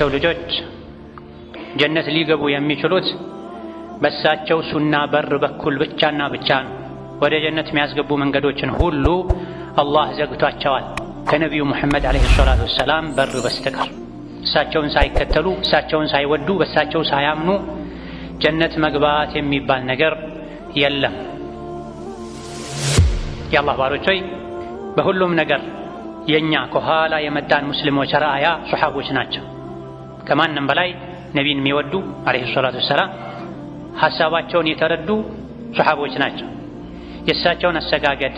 የሰው ልጆች ጀነት ሊገቡ የሚችሉት በሳቸው ሱና በር በኩል ብቻና ብቻ ነው። ወደ ጀነት የሚያስገቡ መንገዶችን ሁሉ አላህ ዘግቷቸዋል ከነቢዩ ሙሐመድ ዓለይሂ ሰላቱ ወሰላም በር በስተቀር። እሳቸውን ሳይከተሉ፣ እሳቸውን ሳይወዱ፣ በእሳቸው ሳያምኑ ጀነት መግባት የሚባል ነገር የለም። የአላህ ባሮች ሆይ በሁሉም ነገር የኛ ከኋላ የመጣን ሙስሊሞች ራእያ ሱሐቦች ናቸው። ከማንም በላይ ነቢን የሚወዱ ዓለይሂ ሰላቱ ወሰላም ሐሳባቸውን የተረዱ ሱሐቦች ናቸው። የእሳቸውን አሰጋገድ፣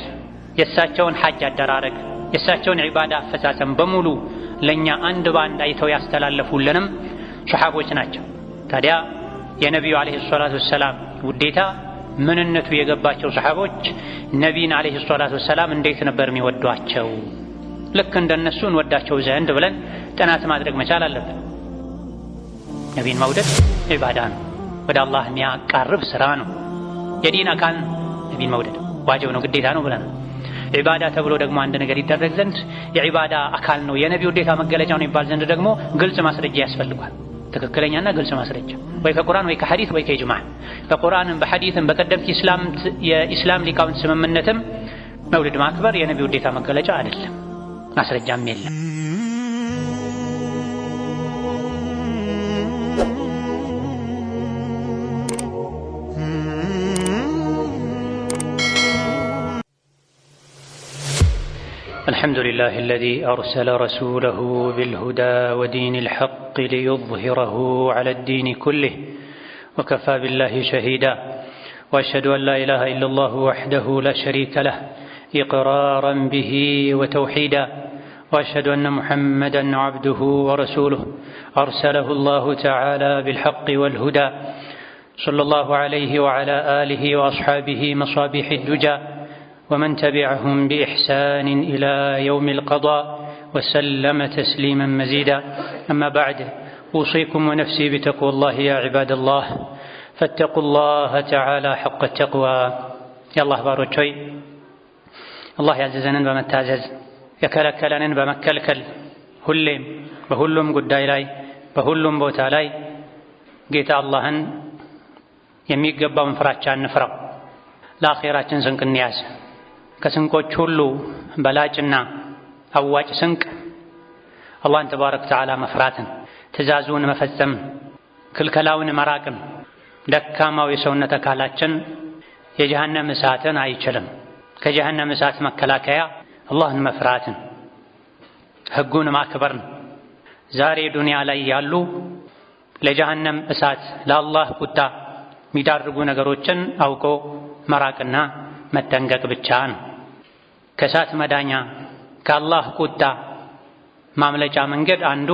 የእሳቸውን ሐጅ አደራረግ፣ የእሳቸውን ዒባዳ አፈጻጸም በሙሉ ለእኛ አንድ ባንድ አይተው ያስተላለፉልንም ሱሐቦች ናቸው። ታዲያ የነቢዩ ዓለይሂ ሰላቱ ወሰላም ውዴታ ምንነቱ የገባቸው ሱሐቦች ነቢን ዓለይሂ ሰላቱ ወሰላም እንዴት ነበር የሚወዷቸው? ልክ እንደነሱ እንወዳቸው ዘንድ ብለን ጥናት ማድረግ መቻል አለብን። ነቢን መውደድ ዒባዳ ነው፣ ወደ አላህ የሚያቃርብ ስራ ነው፣ የዲን አካል ነው። ነቢን መውደድ ዋጅብ ነው፣ ግዴታ ነው ብለናል። ዒባዳ ተብሎ ደግሞ አንድ ነገር ይደረግ ዘንድ የዒባዳ አካል ነው፣ የነቢ ውዴታ መገለጫ ነው ይባል ዘንድ ደግሞ ግልጽ ማስረጃ ያስፈልጓል። ትክክለኛና ግልጽ ማስረጃ ወይ ከቁርአን ወይ ከሐዲስ ወይ ከኢጅማዕ። በቁርአንም በሐዲስም በቀደምት የኢስላም ሊቃውንት ስምምነትም መውሊድ ማክበር የነቢ ውዴታ መገለጫ አይደለም፣ ማስረጃም የለም። الحمد لله الذي أرسل رسوله بالهدى ودين الحق ليظهره على الدين كله وكفى بالله شهيدا وأشهد أن لا إله إلا الله وحده لا شريك له إقرارا به وتوحيدا وأشهد أن محمدا عبده ورسوله أرسله الله تعالى بالحق والهدى صلى الله عليه وعلى آله وأصحابه مصابيح الدجى ومن تبعهم بإحسان إلى يوم القضاء وسلم تسليما مزيدا. أما بعد أوصيكم ونفسي بتقوى الله يا عباد الله فاتقوا الله تعالى حق التقوى. يا الله بارك شوي الله يعززنا بمتعزز يكلكلنا بمكلكل ሁሌም በሁሉም ጉዳይ ላይ በሁሉም ቦታ ላይ ጌታ አላህን የሚገባውን ፍራቻ እንፍራው። ለአኺራችን ስንቅ እንያዝ። ከስንቆች ሁሉ በላጭና አዋጭ ስንቅ አላህን ተባረከ ወተዓላ መፍራትን፣ ትእዛዙን መፈጸም፣ ክልከላውን መራቅን። ደካማው የሰውነት አካላችን የጀሃነም እሳትን አይችልም። ከጀሃነም እሳት መከላከያ አላህን መፍራትን፣ ህጉን ማክበርን። ዛሬ ዱንያ ላይ ያሉ ለጀሃነም እሳት ለአላህ ቁጣ የሚዳርጉ ነገሮችን አውቆ መራቅና መጠንቀቅ ብቻ ነው። ከእሳት መዳኛ ከአላህ ቁጣ ማምለጫ መንገድ አንዱ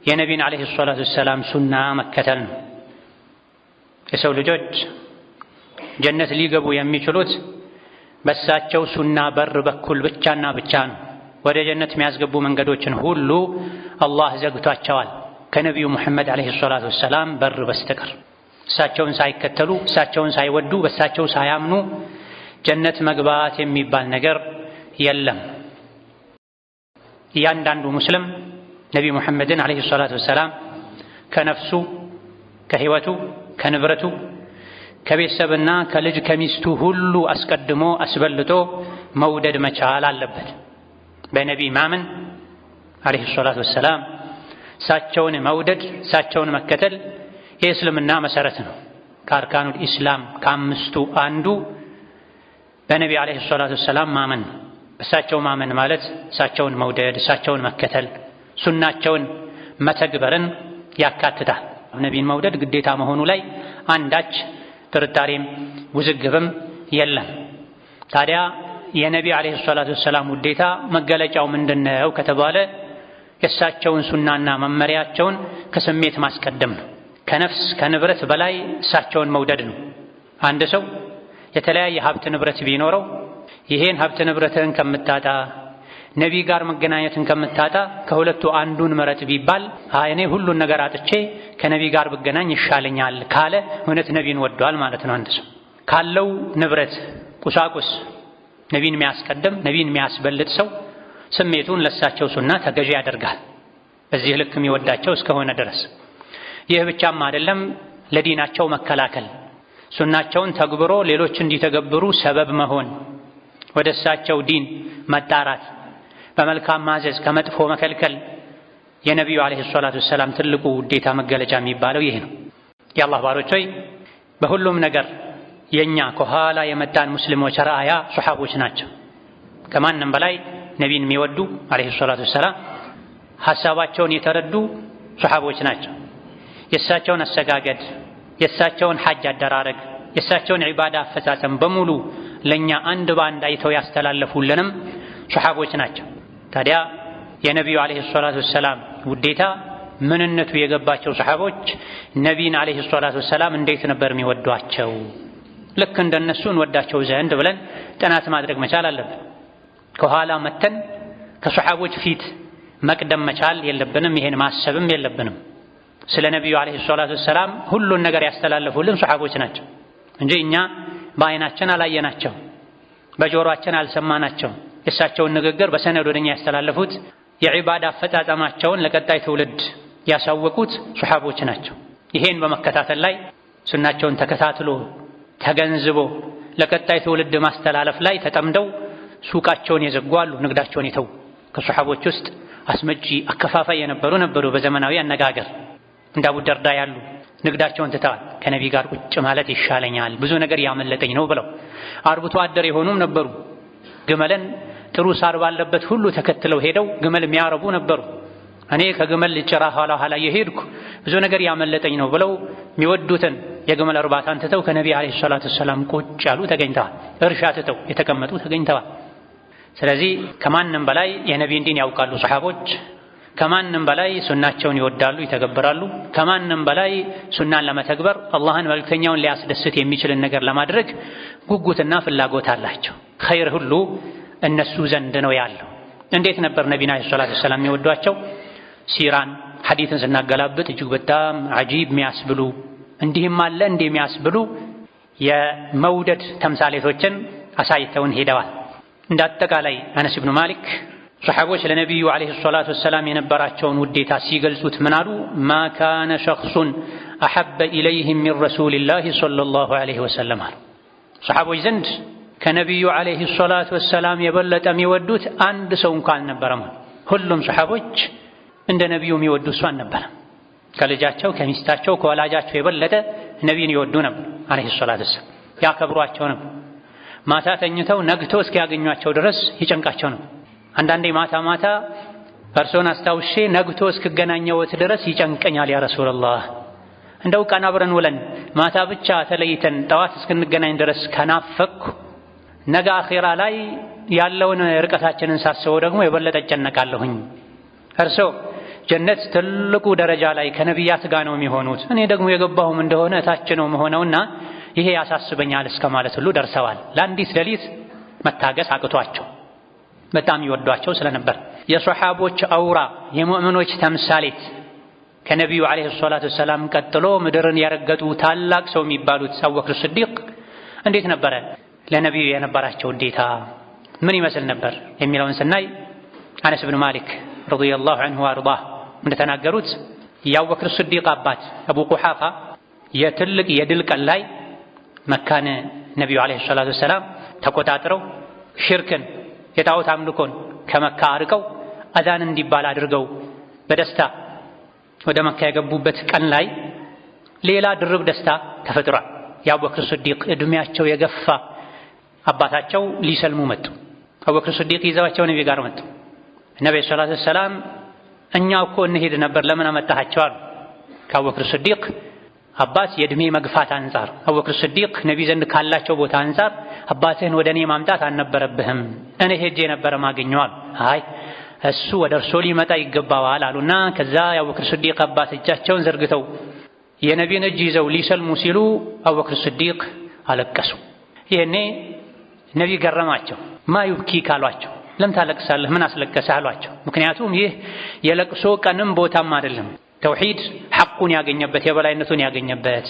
የነቢን ዓለይሂ ሰላቱ ወሰላም ሱና መከተል ነው። የሰው ልጆች ጀነት ሊገቡ የሚችሉት በሳቸው ሱና በር በኩል ብቻና ብቻ ነው። ወደ ጀነት የሚያስገቡ መንገዶችን ሁሉ አላህ ዘግቷቸዋል ከነቢዩ ሙሐመድ ዓለይሂ ሰላቱ ወሰላም በር በስተቀር። እሳቸውን ሳይከተሉ፣ እሳቸውን ሳይወዱ፣ በእሳቸው ሳያምኑ ጀነት መግባት የሚባል ነገር የለም። እያንዳንዱ ሙስሊም ነቢ ሙሐመድን ዓለይሂ ሰላቱ ወሰላም ከነፍሱ፣ ከህይወቱ፣ ከንብረቱ፣ ከቤተሰብና ከልጅ ከሚስቱ ሁሉ አስቀድሞ አስበልጦ መውደድ መቻል አለበት። በነቢ ማመን ዓለይሂ ሰላቱ ወሰላም እሳቸውን መውደድ፣ እሳቸውን መከተል የእስልምና መሰረት ነው። ከአርካኑል ኢስላም ከአምስቱ አንዱ በነቢ ዓለይሂ ሰላቱ ወሰላም ማመን። በእሳቸው ማመን ማለት እሳቸውን መውደድ፣ እሳቸውን መከተል፣ ሱናቸውን መተግበርን ያካትታል። ነቢን መውደድ ግዴታ መሆኑ ላይ አንዳች ጥርጣሬም ውዝግብም የለም። ታዲያ የነቢ ዓለይሂ ሰላቱ ወሰላም ውዴታ መገለጫው ምንድነው ከተባለ የእሳቸውን ሱናና መመሪያቸውን ከስሜት ማስቀደም ነው። ከነፍስ ከንብረት በላይ እሳቸውን መውደድ ነው። አንድ ሰው የተለያየ ሀብት ንብረት ቢኖረው ይሄን ሀብት ንብረትን ከምታጣ ነቢ ጋር መገናኘትን ከምታጣ ከሁለቱ አንዱን ምረጥ ቢባል እኔ ሁሉን ነገር አጥቼ ከነቢ ጋር ብገናኝ ይሻለኛል ካለ እውነት ነቢን ወዷል ማለት ነው። አንድ ሰው ካለው ንብረት ቁሳቁስ ነቢን የሚያስቀድም ነቢን የሚያስበልጥ ሰው ስሜቱን ለሳቸው ሱና ተገዢ ያደርጋል። በዚህ ልክ የሚወዳቸው እስከሆነ ድረስ። ይህ ብቻም አይደለም፣ ለዲናቸው መከላከል፣ ሱናቸውን ተግብሮ ሌሎች እንዲተገብሩ ሰበብ መሆን፣ ወደ እሳቸው ዲን መጣራት፣ በመልካም ማዘዝ ከመጥፎ መከልከል የነቢዩ ዓለይሂ ሰላቱ ወሰላም ትልቁ ውዴታ መገለጫ የሚባለው ይህ ነው። የአላህ ባሮች ሆይ በሁሉም ነገር የኛ ከኋላ የመጣን ሙስሊሞች ራእያ ሱሐቦች ናቸው። ከማንም በላይ ነቢን የሚወዱ ዓለይሂ ሰላቱ ወሰላም ሐሳባቸውን የተረዱ ሱሐቦች ናቸው። የእሳቸውን አሰጋገድ፣ የእሳቸውን ሐጅ አደራረግ፣ የእሳቸውን ዒባዳ አፈጻጸም በሙሉ ለኛ አንድ ባንድ አይተው ያስተላለፉልንም ሱሐቦች ናቸው። ታዲያ የነቢዩ ዓለይሂ ሰላቱ ወሰላም ውዴታ ምንነቱ የገባቸው ሱሐቦች ነቢይን ዓለይሂ ሰላቱ ወሰላም እንዴት ነበር የሚወዷቸው? ልክ እንደነሱ እንወዳቸው ዘንድ ብለን ጥናት ማድረግ መቻል አለብን። ከኋላ መተን ከሱሐቦች ፊት መቅደም መቻል የለብንም። ይሄን ማሰብም የለብንም። ስለ ነቢዩ ዓለይሂ ሰላቱ ወሰላም ሁሉን ነገር ያስተላለፉልን ሱሐቦች ናቸው እንጂ እኛ በአይናችን አላየናቸው፣ በጆሮአችን አልሰማናቸው። የእሳቸውን ንግግር በሰነድ ወደኛ ያስተላለፉት፣ የዒባዳ አፈጻጸማቸውን ለቀጣይ ትውልድ ያሳወቁት ሱሐቦች ናቸው። ይሄን በመከታተል ላይ ሱናቸውን ተከታትሎ ተገንዝቦ ለቀጣይ ትውልድ ማስተላለፍ ላይ ተጠምደው ሱቃቸውን የዘጉ አሉ፣ ንግዳቸውን የተው። ከሱሐቦች ውስጥ አስመጪ አከፋፋይ የነበሩ ነበሩ። በዘመናዊ አነጋገር እንደ አቡ ደርዳ ያሉ ንግዳቸውን ትተዋል። ከነቢ ጋር ቁጭ ማለት ይሻለኛል፣ ብዙ ነገር ያመለጠኝ ነው ብለው አርብቶ አደር የሆኑም ነበሩ። ግመልን ጥሩ ሳር ባለበት ሁሉ ተከትለው ሄደው ግመል የሚያረቡ ነበሩ። እኔ ከግመል ጭራ ኋላ ኋላ የሄድኩ ብዙ ነገር ያመለጠኝ ነው ብለው የሚወዱትን የግመል እርባታን ትተው ከነቢ ዓለይሂ ሰላቱ ወሰላም ቁጭ ያሉ ተገኝተዋል። እርሻ ትተው የተቀመጡ ተገኝተዋል። ስለዚህ ከማንም በላይ የነቢይን ዲን ያውቃሉ ሱሐቦች። ከማንም በላይ ሱናቸውን ይወዳሉ፣ ይተገብራሉ። ከማንም በላይ ሱናን ለመተግበር አላህን መልእክተኛውን ሊያስደስት የሚችልን ነገር ለማድረግ ጉጉትና ፍላጎት አላቸው። ኸይር ሁሉ እነሱ ዘንድ ነው ያለው። እንዴት ነበር ነቢይን ዓለይሂ ሰላቱ ወሰላም የሚወዷቸው? ሲራን ሐዲትን ስናገላብጥ እጅግ በጣም ዐጂብ የሚያስብሉ እንዲህም አለ እንዲህ የሚያስብሉ የመውደድ ተምሳሌቶችን አሳይተውን ሄደዋል። እንደ አጠቃላይ አነስ ብኑ ማሊክ ሱሐቦች ለነቢዩ ዓለይሂ ሰላቱ ወሰላም የነበራቸውን ውዴታ ሲገልጹት ምን አሉ? ማ ካነ ሸኽሱን አሐበ ኢለይሂም ሚን ረሱሊላሂ ሰለላሁ ዐለይሂ ወሰለም አሉ። ሱሐቦች ዘንድ ከነቢዩ ዓለይሂ ሰላቱ ወሰላም የበለጠ የሚወዱት አንድ ሰው እንኳን አልነበረም። ሁሉም ሱሐቦች እንደ ነቢዩ የሚወዱ እሱ አልነበረም። ከልጃቸው ከሚስታቸው ከወላጃቸው የበለጠ ነቢይን ይወዱ ነበር ዓለይሂ ሰላቱ ወሰላም። ያከብሯቸው ነበር። ማታ ተኝተው ነግቶ እስኪያገኟቸው ድረስ ይጨንቃቸው ነበር። አንዳንዴ ማታ ማታ እርሶን አስታውሼ ነግቶ እስክገናኘዎት ድረስ ይጨንቀኛል ያ ረሱላላህ፣ እንደው ቀን አብረን ውለን ማታ ብቻ ተለይተን ጠዋት እስክንገናኝ ድረስ ከናፈቅኩ ነገ አኺራ ላይ ያለውን ርቀታችንን ሳስበው ደግሞ የበለጠ እጨነቃለሁኝ። እርሶ ጀነት ትልቁ ደረጃ ላይ ከነቢያት ጋር ነው የሚሆኑት፣ እኔ ደግሞ የገባሁም እንደሆነ እታች ነው መሆነውና ይሄ ያሳስበኛል እስከ ማለት ሁሉ ደርሰዋል። ለአንዲት ሌሊት መታገስ አቅቷቸው በጣም ይወዷቸው ስለነበር የሱሐቦች አውራ የሙእሚኖች ተምሳሌት ከነቢዩ ዓለይሂ ሰላቱ ወሰላም ቀጥሎ ምድርን ያረገጡ ታላቅ ሰው የሚባሉት አቡበክር ሲዲቅ እንዴት ነበረ ለነቢዩ የነበራቸው ውዴታ ምን ይመስል ነበር የሚለውን ስናይ አነስ ብኑ ማሊክ ረዲየላሁ ዐንሁ ወአርዳህ እንደተናገሩት የአቡበክር ሲዲቅ አባት አቡ ቁሓፋ የትልቅ የድል ቀን ላይ መካን ነቢዩ ዓለይሂ ሰላቱ ወሰላም ተቆጣጥረው ሽርክን የጣዖት አምልኮን ከመካ አርቀው አዛን እንዲባል አድርገው በደስታ ወደ መካ የገቡበት ቀን ላይ ሌላ ድርብ ደስታ ተፈጥሯል። የአቡበክር ሲዲቅ እድሜያቸው የገፋ አባታቸው ሊሰልሙ መጡ። አቡበክር ሲዲቅ ይዘዋቸው ነቢ ጋር መጡ። ነቢዩ ሰለላሁ ዐለይሂ ወሰለም እኛ እኮ እንሄድ ነበር ለምን አመጣሃቸው አሉ። ከአቡበክር ሲዲቅ አባት የእድሜ መግፋት አንጻር አቡበክር ሲዲቅ ነቢ ዘንድ ካላቸው ቦታ አንጻር አባትህን ወደ እኔ ማምጣት አልነበረብህም፣ እኔ ሄጄ ነበረ ማገኘው አሉ። አይ እሱ ወደ እርሶ ሊመጣ ይገባዋል አሉና ከዛ የአቡበክር ሲዲቅ አባት እጃቸውን ዘርግተው የነቢን እጅ ይዘው ሊሰልሙ ሲሉ አቡበክር ሲዲቅ አለቀሱ። ይሄኔ ነቢ ገረማቸው። ማዩብኪ ካሏቸው ለምን ታለቅሳለህ ምን አስለቀሰህ አሏቸው። ምክንያቱም ይህ የለቅሶ ቀንም ቦታም አይደለም። ተውሂድ ሐቁን ያገኘበት የበላይነቱን ያገኘበት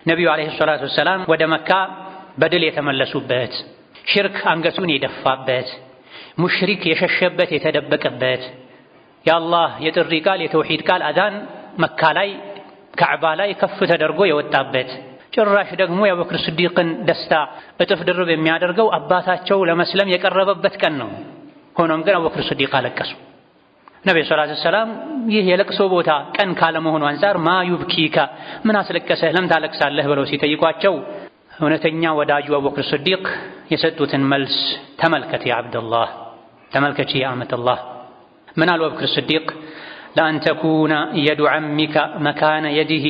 ነቢዩ ዓለይሂ ሰላቱ ወሰላም ወደ መካ በድል የተመለሱበት ሽርክ አንገቱን የደፋበት ሙሽሪክ የሸሸበት የተደበቀበት የአላህ የጥሪ ቃል የተውሂድ ቃል አዛን መካ ላይ ካዕባ ላይ ከፍ ተደርጎ የወጣበት ጭራሽ ደግሞ የአቡበክር ስዲቅን ደስታ እጥፍ ድርብ የሚያደርገው አባታቸው ለመስለም የቀረበበት ቀን ነው። ሆኖም ግን አቡበክር ስዲቅ አለቀሱ። ነብዩ ሰለላሁ ዐለይሂ ወሰለም ይህ የለቅሶ ቦታ ቀን ካለመሆኑ አንፃር ማ ዩብኪካ ምን አስለቀሰህ ለምን ታለቅሳለህ ብለው ሲጠይቋቸው እውነተኛ ወዳጁ አቡበክር ስዲቅ የሰጡትን መልስ ተመልከት ያ አብደላህ ተመልከች ያ አመተላህ ምን አሉ አቡበክር ስዲቅ ለአን ተኩነ የዱ ዐሚከ መካነ የዲህ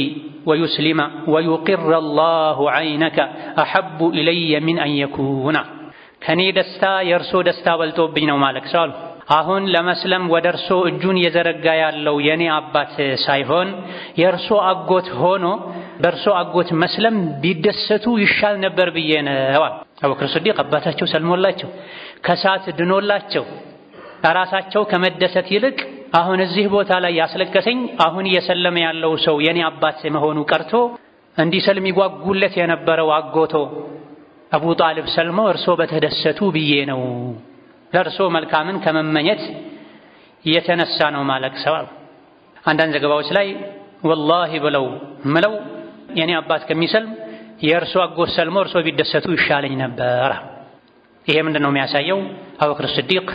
ወዩስሊመ ወዩቅረ አላሁ ዐይነከ አሐቡ ኢለየ ሚን አን የኩነ ከኔ ደስታ የእርሶ ደስታ በልጦብኝ ነው ማለቅሰው አሉ። አሁን ለመስለም ወደ እርሶ እጁን እየዘረጋ ያለው የኔ አባት ሳይሆን የእርሶ አጎት ሆኖ በእርሶ አጎት መስለም ቢደሰቱ ይሻል ነበር ብዬ ነው። አቡበክር ስዲቅ አባታቸው ሰልሞላቸው ከሳት ድኖላቸው ራሳቸው ከመደሰት ይልቅ አሁን እዚህ ቦታ ላይ ያስለቀሰኝ አሁን እየሰለመ ያለው ሰው የኔ አባት መሆኑ ቀርቶ እንዲሰልም ይጓጉለት የነበረው አጎቶ አቡ ጣልብ ሰልሞ እርሶ በተደሰቱ ብዬ ነው ለእርሶ መልካምን ከመመኘት የተነሳ ነው ማለቅሰው። አንዳንድ ዘገባዎች ላይ ወላሂ ብለው ምለው የኔ አባት ከሚሰልም የእርሶ አጎት ሰልሞ እርሶ ቢደሰቱ ይሻለኝ ነበር። ይሄ ምንድነው የሚያሳየው? አቡበክር ስዲቅ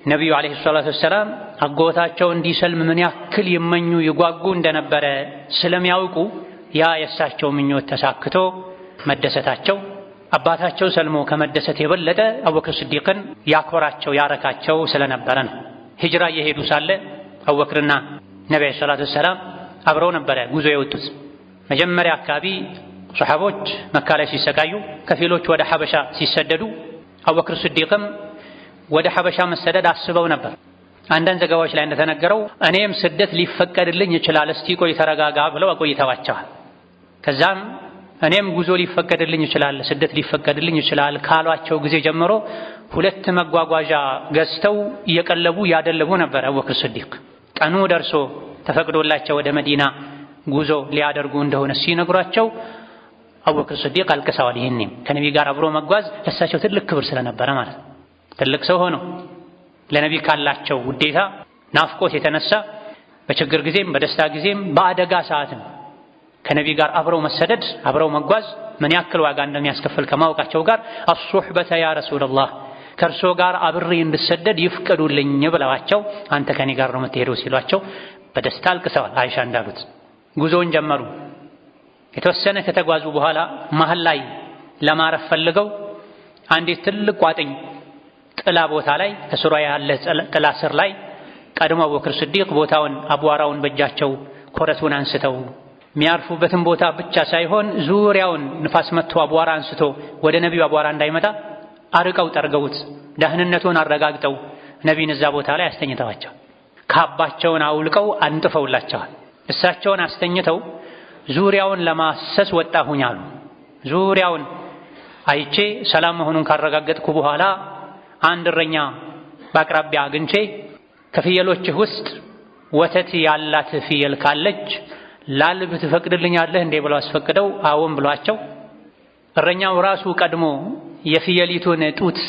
ነቢዩ ዓለይሂ ሰላቱ ወሰላም አጎታቸው እንዲሰልም ምን ያክል ይመኙ ይጓጉ እንደነበረ ስለሚያውቁ ያ የእሳቸው ምኞት ተሳክቶ መደሰታቸው አባታቸው ሰልሞ ከመደሰት የበለጠ አቡበክር ስዲቅን ያኮራቸው ያረካቸው ስለነበረ ነው። ሂጅራ እየሄዱ ሳለ አቡበክርና ነብዩ ሰለላሁ ዐለይሂ ወሰለም አብረው ነበረ ጉዞ የወጡት። መጀመሪያ አካባቢ ሱሐቦች መካ ላይ ሲሰቃዩ ከፊሎች ወደ ሐበሻ ሲሰደዱ አቡበክር ስዲቅም ወደ ሐበሻ መሰደድ አስበው ነበር። አንዳንድ ዘገባዎች ላይ እንደተነገረው እኔም ስደት ሊፈቀድልኝ ይችላል እስቲ ቆይ ተረጋጋ ብለው አቆይተዋቸዋል። ከዛም እኔም ጉዞ ሊፈቀድልኝ ይችላል ስደት ሊፈቀድልኝ ይችላል ካሏቸው ጊዜ ጀምሮ ሁለት መጓጓዣ ገዝተው እየቀለቡ ያደለቡ ነበር። አቡበክር ስዲቅ ቀኑ ደርሶ ተፈቅዶላቸው ወደ መዲና ጉዞ ሊያደርጉ እንደሆነ ሲነግሯቸው አቡበክር ስዲቅ አልቅሰዋል። ይሄንም ከነቢ ጋር አብሮ መጓዝ ለሳቸው ትልቅ ክብር ስለነበረ ማለት ነው። ትልቅ ሰው ሆኖ ለነቢ ካላቸው ውዴታ ናፍቆት የተነሳ በችግር ጊዜም በደስታ ጊዜም በአደጋ ሰዓትም ከነቢ ጋር አብረው መሰደድ አብረው መጓዝ ምን ያክል ዋጋ እንደሚያስከፍል ከማወቃቸው ጋር አሱህበተ ያ ረሱላህ ከእርሶ ጋር አብሬ እንድሰደድ ይፍቀዱልኝ ብለዋቸው አንተ ከኔ ጋር ነው የምትሄደው ሲሏቸው በደስታ አልቅሰዋል። አይሻ እንዳሉት ጉዞውን ጀመሩ። የተወሰነ ከተጓዙ በኋላ መሃል ላይ ለማረፍ ፈልገው አንዲት ትልቅ ቋጥኝ ጥላ ቦታ ላይ ከስሯ ያለ ጥላ ስር ላይ ቀድሞ አቡበክር ስዲቅ ቦታውን አቧራውን በእጃቸው ኮረቱን አንስተው የሚያርፉበትን ቦታ ብቻ ሳይሆን ዙሪያውን ንፋስ መጥቶ አቧራ አንስቶ ወደ ነቢዩ አቧራ እንዳይመጣ አርቀው ጠርገውት ደህንነቱን አረጋግጠው ነቢይን እዛ ቦታ ላይ አስተኝተዋቸው ካባቸውን አውልቀው አንጥፈውላቸዋል። እሳቸውን አስተኝተው ዙሪያውን ለማሰስ ወጣሁኝ አሉ። ዙሪያውን አይቼ ሰላም መሆኑን ካረጋገጥኩ በኋላ አንድ እረኛ በአቅራቢያ አግኝቼ ከፍየሎችህ ውስጥ ወተት ያላት ፍየል ካለች ላልብ ትፈቅድልኛለህ እንዴ ብለው አስፈቅደው አዎን ብሏቸው እረኛው ራሱ ቀድሞ የፍየሊቱን ጡት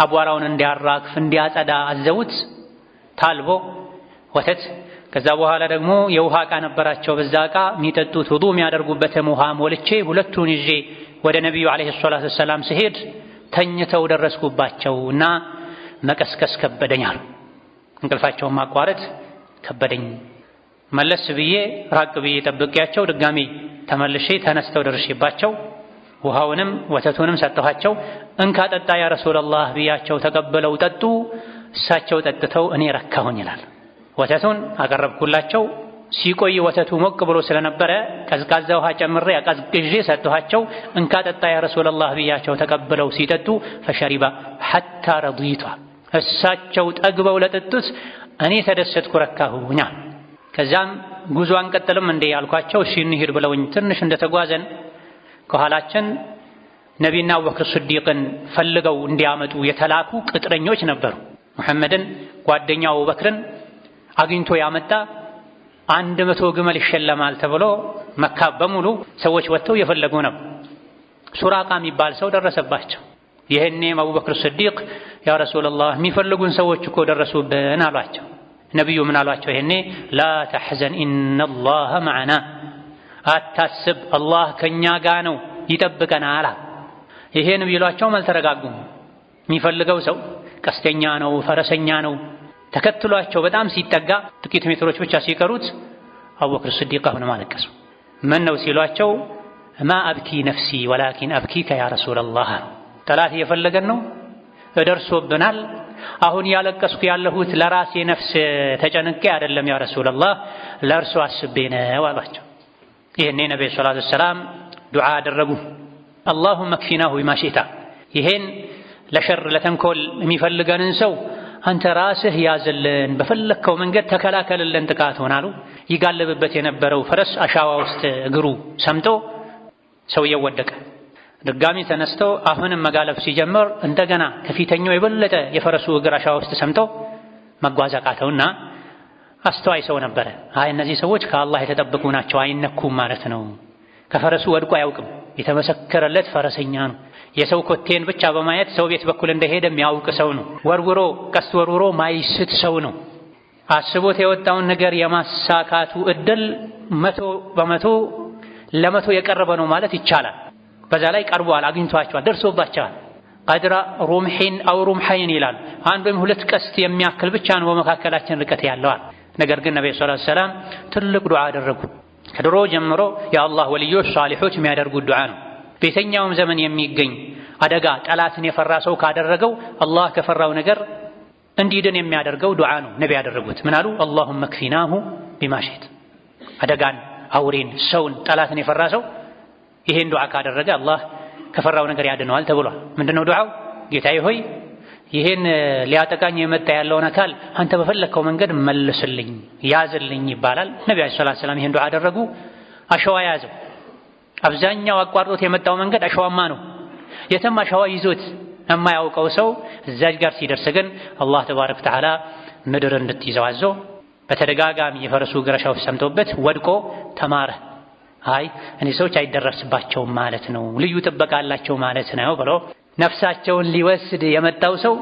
አቧራውን እንዲያራግፍ እንዲያጸዳ አዘውት ታልቦ ወተት ከዛ በኋላ ደግሞ የውሃ ዕቃ ነበራቸው። በዛ ዕቃ የሚጠጡት ውዱእ የሚያደርጉበትም ውሃ ሞልቼ ሁለቱን ይዤ ወደ ነቢዩ ዓለይሂ ሰላቱ ወሰላም ስሄድ ተኝተው ደረስኩባቸው እና መቀስቀስ ከበደኛል። እንቅልፋቸውን ማቋረጥ ከበደኝ። መለስ ብዬ ራቅ ብዬ ጠብቄያቸው ድጋሜ ተመልሼ ተነስተው ደርሼባቸው ውሃውንም ወተቱንም ሰጠኋቸው። እንካ ጠጣ ያ ረሱላህ ብያቸው ተቀበለው ጠጡ። እሳቸው ጠጥተው እኔ ረካሁኝ ይላል። ወተቱን አቀረብኩላቸው። ሲቆይ ወተቱ ሞቅ ብሎ ስለነበረ ቀዝቃዛ ውሃ ጨምሬ አቀዝቅዤ ሰጠኋቸው። እንካ ጠጣ ያ ረሱላህ ብያቸው ተቀበለው ሲጠጡ ፈሸሪባ ሐታ ረዲቷ እሳቸው ጠግበው ለጠጡት እኔ ተደሰትኩ ረካሁኛ። ከዛም ጉዞ አንቀጥልም እንዴ ያልኳቸው እሺ እንሂድ ብለውኝ ትንሽ እንደተጓዘን ከኋላችን ነቢይና አቡበክር ስዲቅን ፈልገው እንዲያመጡ የተላኩ ቅጥረኞች ነበሩ። መሐመድን ጓደኛው አቡበክርን አግኝቶ ያመጣ 100 ግመል ይሸለማል ተብሎ መካ በሙሉ ሰዎች ወጥተው የፈለጉ ነው። ሱራቃ የሚባል ሰው ደረሰባቸው። ይሄኔም አቡበክር ስዲቅ ያ ረሱላህ የሚፈልጉን ሰዎች እኮ ደረሱብን አሏቸው። ነብዩ ምን አሏቸው? ይሄኔ ላ ተሕዘን ኢነላህ መዐና፣ አታስብ አላህ ከኛ ጋር ነው ይጠብቀናል። ይሄን ቢሏቸውም አልተረጋጉም። የሚፈልገው ሰው ቀስተኛ ነው፣ ፈረሰኛ ነው። ተከትሏቸው በጣም ሲጠጋ ጥቂት ሜትሮች ብቻ ሲቀሩት አቡበክር ስዲቅ አሁንም አለቀሱ። ምን ነው ሲሏቸው ማ አብኪ ነፍሲ ወላኪን አብኪከ ያ ረሱለላህ፣ ጠላት እየፈለገን ነው፣ እደርሶብናል። አሁን ያለቀስኩ ያለሁት ለራሴ ነፍስ ተጨንቄ አይደለም ያ ረሱለላህ፣ ለእርሱ አስቤ ነው አሏቸው። ይሄኔ ነብዩ ሰለላሁ ዐለይሂ ወሰለም ዱዓ አደረጉ። አላሁመ ክፊናሁ ቢማ ሺእታ፣ ይሄን ለሸር ለተንኮል የሚፈልገንን ሰው አንተ ራስህ ያዝልን፣ በፈለከው መንገድ ተከላከልልን ጥቃቱን አሉ። ይጋለብበት የነበረው ፈረስ አሻዋ ውስጥ እግሩ ሰምጦ ሰውየው ወደቀ። ድጋሚ ተነስቶ አሁንም መጋለብ ሲጀምር እንደገና ከፊተኛው የበለጠ የፈረሱ እግር አሻዋ ውስጥ ሰምጦ መጓዝ አቃተውና አስተዋይ ሰው ነበረ። አይ እነዚህ ሰዎች ከአላህ የተጠበቁ ናቸው፣ አይነኩም ማለት ነው። ከፈረሱ ወድቆ አያውቅም፣ የተመሰከረለት ፈረሰኛ ነው። የሰው ኮቴን ብቻ በማየት ሰው ቤት በኩል እንደሄደ የሚያውቅ ሰው ነው። ወርውሮ ቀስት ወርውሮ ማይስት ሰው ነው። አስቦት የወጣውን ነገር የማሳካቱ እድል 100% ለ100 የቀረበ ነው ማለት ይቻላል። በዛ ላይ ቀርቧል፣ አግኝቷቸዋል፣ ደርሶባቸዋል። ቀድራ ሩምሒን አው ሩምሐይን ይላል። አንድ ወይም ሁለት ቀስት የሚያክል ብቻ ነው በመካከላችን ርቀት ያለዋል። ነገር ግን ነብዩ ሰለላሁ ዐለይሂ ወሰለም ትልቅ ዱዓ አደረጉ። ከድሮ ጀምሮ የአላህ ወልዮች ሷሊሖች የሚያደርጉት ዱዓ ነው። በየትኛውም ዘመን የሚገኝ አደጋ ጠላትን የፈራ ሰው ካደረገው አላህ ከፈራው ነገር እንዲድን የሚያደርገው ዱዓ ነው። ነቢ ያደረጉት ምን አሉ? አላሁመ ክፊናሁ ቢማ ሺእት። አደጋን፣ አውሬን፣ ሰውን፣ ጠላትን የፈራ ሰው ይሄን ዱዓ ካደረገ አላህ ከፈራው ነገር ያድነዋል ተብሏል። ምንድነው ዱዓው? ጌታዬ ሆይ ይሄን ሊያጠቃኝ የመጣ ያለውን አካል አንተ በፈለከው መንገድ መልስልኝ፣ ያዝልኝ ይባላል። ነቢ ሰለላሁ ዐለይሂ ወሰለም ይሄን ዱዓ አደረጉ። አሸዋ ያዘው። አብዛኛው አቋርጦት የመጣው መንገድ አሸዋማ ነው። የተም አሸዋ ይዞት የማያውቀው ሰው እዛች ጋር ሲደርስ ግን አላህ ተባረከ ወተዓላ ምድር እንድትይዘው አዞ በተደጋጋሚ የፈረሱ እግር አሸዋ ሰምቶበት ወድቆ ተማረ። አይ እነዚህ ሰዎች አይደረስባቸውም ማለት ነው፣ ልዩ ጥበቃ አላቸው ማለት ነው ብሎ ነፍሳቸውን ሊወስድ የመጣው ሰው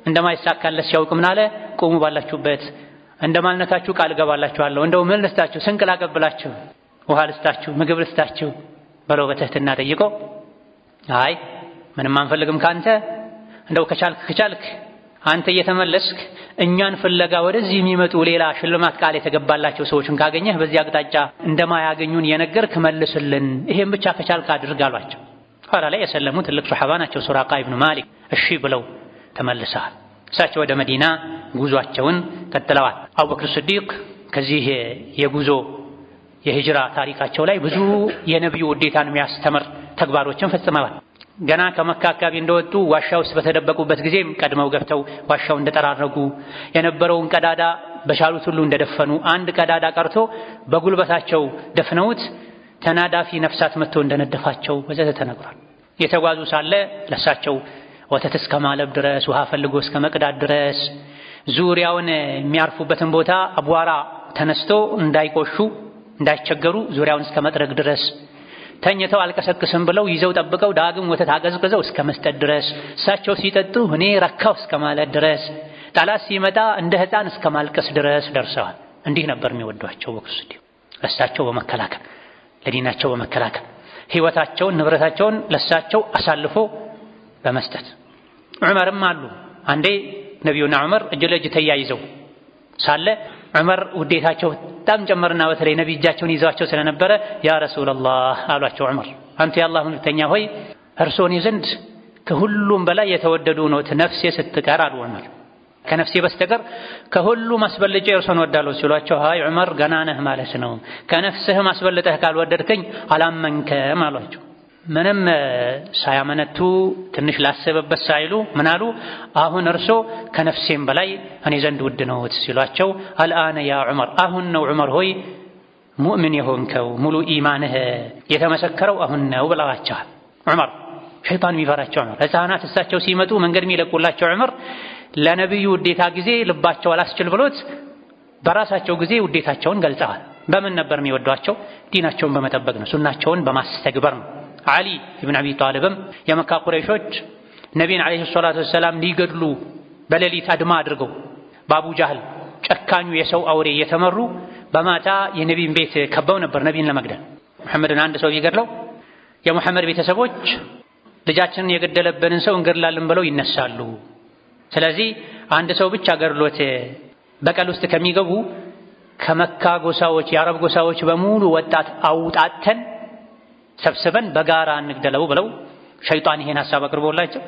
እንደማይሳካለት ሲያውቅ ምን አለ? ቁሙ ባላችሁበት፣ እንደማልነካችሁ ቃል እገባላችኋለሁ፣ እንደው ምን ልስጣችሁ? ስንቅ ላቀብላችሁ፣ ውሃ ልስጣችሁ፣ ምግብ ልስጣችሁ ብሎ በትህትና ጠይቆ አይ ምንም አንፈልግም ካንተ፣ እንደው ከቻልክ አንተ እየተመለስክ እኛን ፍለጋ ወደዚህ የሚመጡ ሌላ ሽልማት ቃል የተገባላቸው ሰዎችን ካገኘህ በዚህ አቅጣጫ እንደማያገኙን የነገርክ መልስልን፣ ይሄን ብቻ ከቻልክ አድርግ አሏቸው። ኋላ ላይ የሰለሙ ትልቅ ሱሐባ ናቸው። ሱራቃ ኢብኑ ማሊክ እሺ ብለው ተመልሰዋል። እሳቸው ወደ መዲና ጉዟቸውን ቀጥለዋል። አቡበክር ስዲቅ ከዚህ የጉዞ የሂጅራ ታሪካቸው ላይ ብዙ የነብዩ ውዴታን የሚያስተምር ተግባሮችን ፈጽመዋል። ገና ከመካ አካባቢ እንደወጡ ዋሻ ውስጥ በተደበቁበት ጊዜም ቀድመው ገብተው ዋሻው እንደጠራረጉ፣ የነበረውን ቀዳዳ በቻሉት ሁሉ እንደደፈኑ፣ አንድ ቀዳዳ ቀርቶ በጉልበታቸው ደፍነውት ተናዳፊ ነፍሳት መጥቶ እንደነደፋቸው ወዘተ ተነግሯል። የተጓዙ ሳለ ለሳቸው ወተት እስከ ማለብ ድረስ፣ ውሃ ፈልጎ እስከ መቅዳት ድረስ፣ ዙሪያውን የሚያርፉበትን ቦታ አቧራ ተነስቶ እንዳይቆሹ እንዳይቸገሩ ዙሪያውን እስከ መጥረግ ድረስ፣ ተኝተው አልቀሰቅስም ብለው ይዘው ጠብቀው ዳግም ወተት አቀዝቅዘው እስከ መስጠት ድረስ፣ እሳቸው ሲጠጡ እኔ ረካው እስከ ማለት ድረስ፣ ጠላት ሲመጣ እንደ ሕፃን እስከ ማልቀስ ድረስ ደርሰዋል። እንዲህ ነበር የሚወዷቸው አቡበክር ሲዲቅ፣ ለእሳቸው በመከላከል ለዲናቸው በመከላከል ህይወታቸውን ንብረታቸውን ለእሳቸው አሳልፎ በመስጠት። ዑመርም አሉ። አንዴ ነቢዩና ዑመር እጅ ለእጅ ተያይዘው ሳለ ዑመር ውዴታቸው በጣም ጨመርና በተለይ ነቢ እጃቸውን ይዘዋቸው ስለነበረ ያ ረሱላላህ አሏቸው። ዑመር አንተ የአላህ መልእክተኛ ሆይ እርሶን ዘንድ ከሁሉም በላይ የተወደዱ ኖት ነፍሴ ስትቀር አሉ ዑመር። ከነፍሴ በስተቀር ከሁሉም አስበልጬ እርሶን ወዳለሁ ሲሏቸው አይ ዑመር ገና ነህ ማለት ነው፣ ከነፍስህም አስበልጠህ ካልወደድከኝ አላመንከም አሏቸው። ምንም ሳያመነቱ ትንሽ ላሰበበት ሳይሉ ምን አሉ? አሁን እርሶ ከነፍሴም በላይ እኔ ዘንድ ውድ ነዎት ሲሏቸው አልአነ ያ ዑመር፣ አሁን ነው ዑመር ሆይ ሙእምን የሆንከው ሙሉ ኢማንህ የተመሰከረው አሁን ነው ብለዋቸዋል። ዑመር ሸይጣን የሚፈራቸው ዑመር፣ ሕፃናት እሳቸው ሲመጡ መንገድ የሚለቁላቸው ዑመር ለነብዩ ውዴታ ጊዜ ልባቸው አላስችል ብሎት በራሳቸው ጊዜ ውዴታቸውን ገልጸዋል። በምን ነበር የሚወዷቸው? ዲናቸውን በመጠበቅ ነው፣ ሱናቸውን በማስተግበር ነው። ዓሊ ኢብኑ አቢ ጣሊብም የመካ ቁረይሾች ነቢይን ዓለይሂ ሰላቱ ወሰላም ሊገድሉ በሌሊት አድማ አድርገው በአቡ ጃህል ጨካኙ የሰው አውሬ የተመሩ በማታ የነቢይን ቤት ከበው ነበር ነቢይን ለመግደል። መሐመድን አንድ ሰው ቢገድለው የሙሐመድ ቤተሰቦች ልጃችንን የገደለብንን ሰው እንገድላለን ብለው ይነሳሉ። ስለዚህ አንድ ሰው ብቻ ገድሎት በቀል ውስጥ ከሚገቡ ከመካ ጎሳዎች የአረብ ጎሳዎች በሙሉ ወጣት አውጣተን ሰብስበን በጋራ እንግደለው ብለው ሸይጣን ይሄን ሐሳብ አቅርቦላቸው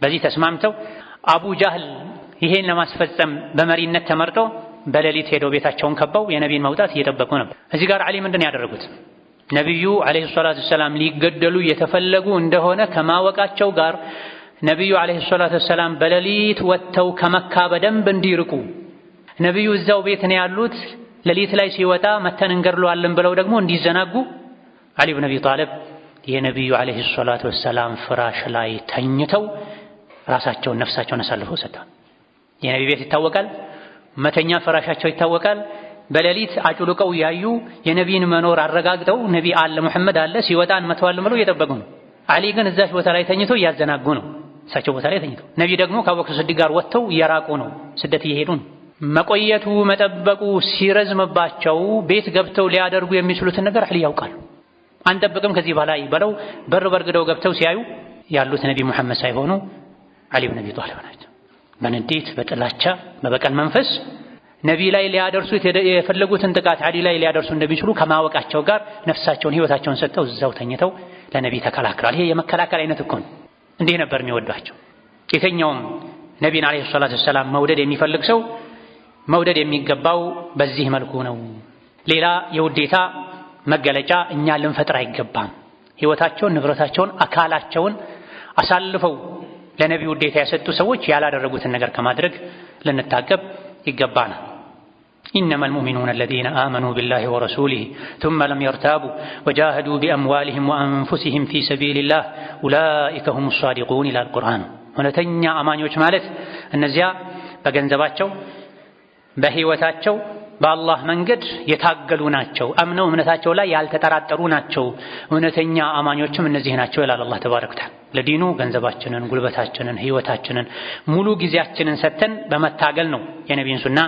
በዚህ ተስማምተው አቡ ጃህል ይሄን ለማስፈጸም በመሪነት ተመርጦ በሌሊት ሄደው ቤታቸውን ከበው የነቢይን መውጣት እየጠበቁ ነበር። እዚህ ጋር ዓሊ ምንድን ያደረጉት? ነቢዩ አለይሂ ሰላቱ ወሰላም ሊገደሉ የተፈለጉ እንደሆነ ከማወቃቸው ጋር ነቢዩ አለይሂ ሰላቱ ወሰላም በሌሊት ወጥተው ከመካ በደንብ እንዲርቁ ነቢዩ እዛው ቤት ነው ያሉት ሌሊት ላይ ሲወጣ መተን እንገድለዋለን ብለው ደግሞ እንዲዘናጉ ዓሊ ብን አቢ ጣሊብ የነቢዩ አለይሂ ሰላቱ ወሰላም ፍራሽ ላይ ተኝተው ራሳቸውን ነፍሳቸውን አሳልፈው ሰጥተዋል። የነቢይ ቤት ይታወቃል፣ መተኛ ፍራሻቸው ይታወቃል። በሌሊት አጭልቀው ያዩ የነቢይን መኖር አረጋግጠው ነቢይ አለ ሙሐመድ አለ ሲወጣ እንመተዋለን ብለው እየጠበቁ ነው። ዓሊ ግን እዛች ቦታ ላይ ተኝቶ እያዘናጉ ነው። እሳቸው ቦታ ላይ ተኝቶ ነቢይ ደግሞ ከአቡበክር ሲዲቅ ጋር ወጥተው እየራቁ ነው፣ ስደት እየሄዱ ነው። መቆየቱ መጠበቁ ሲረዝምባቸው ቤት ገብተው ሊያደርጉ የሚችሉትን ነገር ዓሊ ያውቃሉ። አንጠብቅም ከዚህ በላይ ብለው በር በርግደው ገብተው ሲያዩ ያሉት ነቢይ ሙሐመድ ሳይሆኑ ዓሊ ብን አቢ ጣሊብ ናቸው። በንዴት በጥላቻ በበቀል መንፈስ ነቢይ ላይ ሊያደርሱት የፈለጉትን ጥቃት ዓሊ ላይ ሊያደርሱ እንደሚችሉ ከማወቃቸው ጋር ነፍሳቸውን ህይወታቸውን ሰጥተው እዛው ተኝተው ለነቢይ ተከላክለዋል። ይሄ የመከላከል አይነት እኮ ነው። እንዲህ ነበር የሚወዷቸው። የትኛውም ነቢይን አለይሂ ሰላቱ ወሰላም መውደድ የሚፈልግ ሰው መውደድ የሚገባው በዚህ መልኩ ነው። ሌላ የውዴታ መገለጫ እኛ ልንፈጥር አይገባም። ህይወታቸውን፣ ንብረታቸውን፣ አካላቸውን አሳልፈው ለነቢዩ ውዴታ የሰጡ ሰዎች ያላደረጉትን ነገር ከማድረግ ልንታቀብ ይገባናል። إنما المؤمنون الذين آمنوا بالله ورسوله ثم لم يرتابوا وجاهدوا بأموالهم وأنفسهم في سبيل الله أولئك هم الصادقون إلى القرآن እውነተኛ አማኞች ማለት እነዚያ በገንዘባቸው በህይወታቸው በአላህ መንገድ የታገሉ ናቸው፣ አምነው እምነታቸው ላይ ያልተጠራጠሩ ናቸው። እውነተኛ አማኞችም እነዚህ ናቸው ይላል አላህ ተባረከ ወተዓላ። ለዲኑ ገንዘባችንን፣ ጉልበታችንን፣ ህይወታችንን፣ ሙሉ ጊዜያችንን ሰጥተን በመታገል ነው የነቢይን ሱና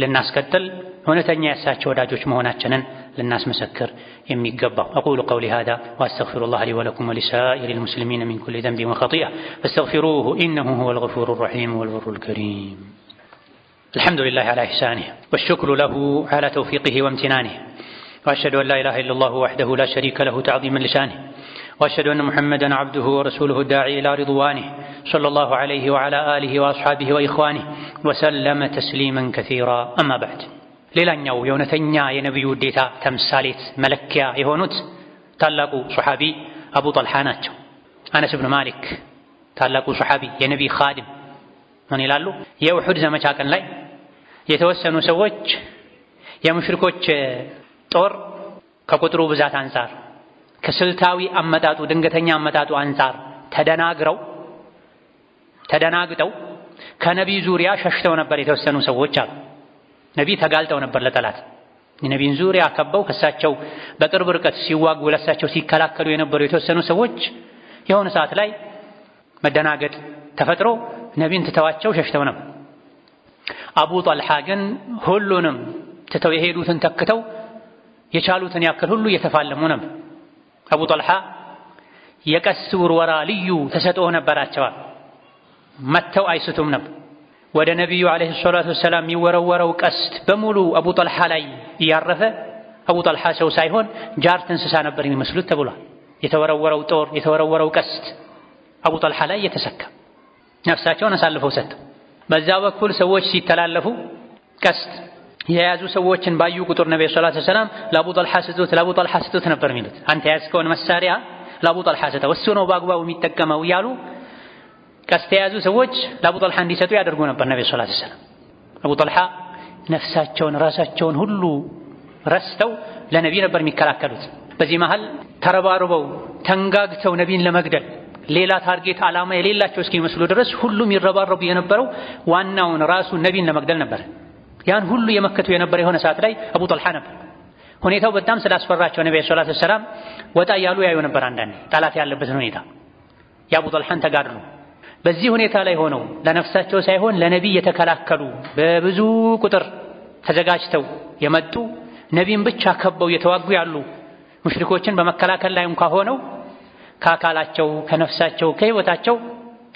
ልናስከተል እውነተኛ የእሳቸው ወዳጆች መሆናችንን ልናስመሰክር የሚገባው። أقول قولي هذا وأستغفر الله لي ولكم ولسائر المسلمين من كل ذنب وخطيئة فاستغفروه إنه هو الغفور الرحيم والبر الكريم. الحمد لله على إحسانه والشكر له على توفيقه وامتنانه وأشهد أن لا إله إلا الله وحده لا شريك له تعظيما لشانه وأشهد أن محمدا عبده ورسوله الداعي إلى رضوانه صلى الله عليه وعلى آله وأصحابه وإخوانه وسلم تسليما كثيرا أما بعد. ሌላኛው የእውነተኛ የነቢዩ ውዴታ ተምሳሌት መለኪያ የሆኑት ታላቁ ሱሐቢ አቡ ጠልሓ ናቸው። አነስ ብን ማሊክ ታላቁ ሱሐቢ የነቢይ ኻድም ምን ይላሉ? የኡሑድ ዘመቻ ቀን ላይ የተወሰኑ ሰዎች የሙሽሪኮች ጦር ከቁጥሩ ብዛት አንፃር ከስልታዊ አመጣጡ ድንገተኛ አመጣጡ አንፃር ተደናግጠው ከነቢይ ዙሪያ ሸሽተው ነበር። የተወሰኑ ሰዎች አሉ ነቢይ ተጋልጠው ነበር ለጠላት። የነቢይን ዙሪያ ከበው ከሳቸው በቅርብ ርቀት ሲዋጉ ለሳቸው ሲከላከሉ የነበሩ የተወሰኑ ሰዎች የሆነ ሰዓት ላይ መደናገጥ ተፈጥሮ ነቢይን ትተዋቸው ሸሽተው ነበር። አቡ ጠልሓ ግን ሁሉንም ትተው የሄዱትን ተክተው የቻሉትን ያክል ሁሉ እየተፋለሙ ነበር። አቡ ጠልሓ የቀስት ውርወራ ልዩ ተሰጥኦ ነበራቸዋል። መተው አይስቱም ነበር። ወደ ነቢዩ አለይሂ ሰላቱ ወሰላም የሚወረወረው ቀስት በሙሉ አቡ ጠልሓ ላይ እያረፈ አቡ ጠልሓ ሰው ሳይሆን ጃርት እንስሳ ነበር የሚመስሉት ተብሏል። የተወረወረው ጦር የተወረወረው ቀስት አቡ ጠልሓ ላይ እየተሰካ ነፍሳቸውን አሳልፈው ሰጥተው በዛ በኩል ሰዎች ሲተላለፉ ቀስት የያዙ ሰዎችን ባዩ ቁጥር ነብዩ ሰለላሁ ዐለይሂ ወሰለም ለአቡ ጠልሓ ስጡት ነበር የሚሉት። አንተ ያዝከውን መሳሪያ ለአቡ ጠልሓ ስጠው እሱ ነው በአግባቡ የሚጠቀመው እያሉ ቀስት የያዙ ሰዎች ለአቡ ጠልሓ እንዲሰጡ ያደርጉ ነበር ነብዩ ሰለላሁ ዐለይሂ ወሰለም። አቡ ጠልሓ ነፍሳቸውን ራሳቸውን ሁሉ ረስተው ለነቢይ ነበር የሚከላከሉት። በዚህ መሃል ተረባርበው ተንጋግተው ነቢይን ለመግደል ሌላ ታርጌት ዓላማ የሌላቸው እስኪመስሉ ድረስ ሁሉም ይረባረቡ የነበረው ዋናውን ራሱ ነቢይን ለመግደል ነበር። ያን ሁሉ የመከቱ የነበረ የሆነ ሰዓት ላይ አቡ ጠልሓ ነበር። ሁኔታው በጣም ስላስፈራቸው ነብዩ ሰለላሁ ዐለይሂ ወሰለም ወጣ ያሉ ያዩ ነበር። አንዳንዴ ጠላት ያለበትን ሁኔታ የአቡ ጠልሓን ተጋድሎ በዚህ ሁኔታ ላይ ሆነው ለነፍሳቸው ሳይሆን ለነብይ የተከላከሉ በብዙ ቁጥር ተዘጋጅተው የመጡ ነቢይን ብቻ ከበው የተዋጉ ያሉ ሙሽሪኮችን በመከላከል ላይ እንኳን ሆነው ከአካላቸው ከነፍሳቸው ከህይወታቸው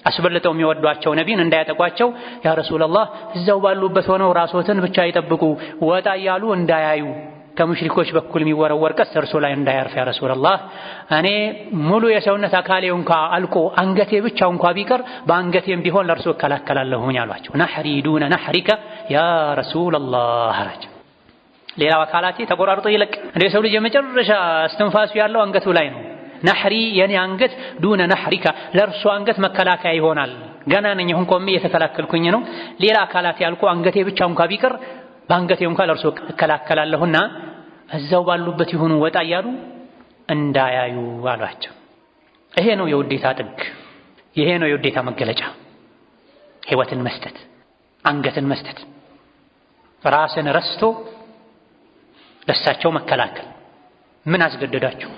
አስበልጠው የሚወዷቸው ነቢይን እንዳያጠቋቸው ያ ረሱላህ እዛው ባሉበት ሆነው ራስዎትን ብቻ ይጠብቁ ወጣ ያሉ እንዳያዩ ከሙሽሪኮች በኩል የሚወረወር ቀስት እርሱ ላይ እንዳያርፍ ያ ረሱላህ እኔ ሙሉ የሰውነት አካሌ እንኳን አልቆ አንገቴ ብቻ እንኳን ቢቀር በአንገቴም ቢሆን ለርሱ እከላከላለሁኝ አሏቸው። ነህሪ ዱነ ነህሪከ ያ ረሱላህ አላቸው። ሌላው አካላቴ ተቆራርጦ ይለቅ እንደ ሰው ልጅ የመጨረሻ እስትንፋሱ ያለው አንገቱ ላይ ነው። ነህሪ የኔ አንገት ዱነ ነህሪከ ለርሱ አንገት መከላከያ ይሆናል። ገና ነኝ አሁን ቆሜ እየተከላከልኩኝ ነው። ሌላ አካላቴ አልቆ አንገቴ ብቻ እንኳን ቢቀር በአንገቴ እንኳን ለርሱ እከላከላለሁና እዛው ባሉበት ይሁኑ ወጣ እያሉ እንዳያዩ አሏቸው። ይሄ ነው የውዴታ ጥግ፣ ይሄ ነው የውዴታ መገለጫ። ህይወትን መስጠት፣ አንገትን መስጠት፣ ራስን ረስቶ ለሳቸው መከላከል። ምን አስገደዳቸው?